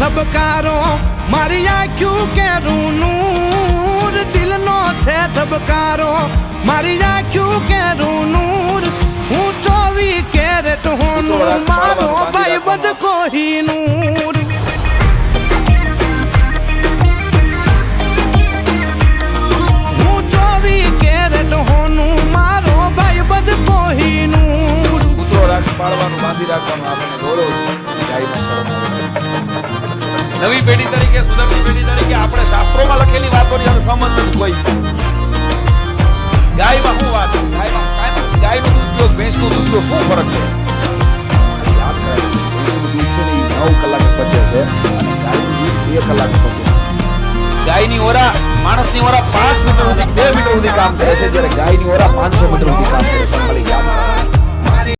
ધબકારો મારી આંખ્યું કેરું નૂર દિલનો છે ધબકારો મારી આંખ્યું કેરું નૂર હું 24 કેરેટ હોનું મારો ભાઈ બજ કોહિનૂર હું 24 કેરેટ હોનું મારો ભાઈ બજ કોહિનૂર કૂતરો પાળવાનું બાંધી રાખવાનું આપણને ગૌરવ ગાયમાં શરમ આવે છે. નવી પેઢી તરીકે સુધરતી પેઢી તરીકે આપણે શાસ્ત્રોમાં લખેલી વાતોની હવે સમજ નથી કોઈ છે. ગાયમાં શું વાત ગાયનું દૂધ ભેંસનું દૂધ શું ફરક છે? યાદ કરાય ભેંસનું દૂધ છે ને એ 9 કલાક પચે છે અને ગાયનું દૂધ 2 કલાક પચે. ગાયની ઓરા માણસની ઓરા 5 મીટર સુધી 2 મીટર સુધી કામ કરે છે, જ્યારે ગાયની ઓરા 500 મીટર સુધી કામ કરે છે. ખાલી યાદ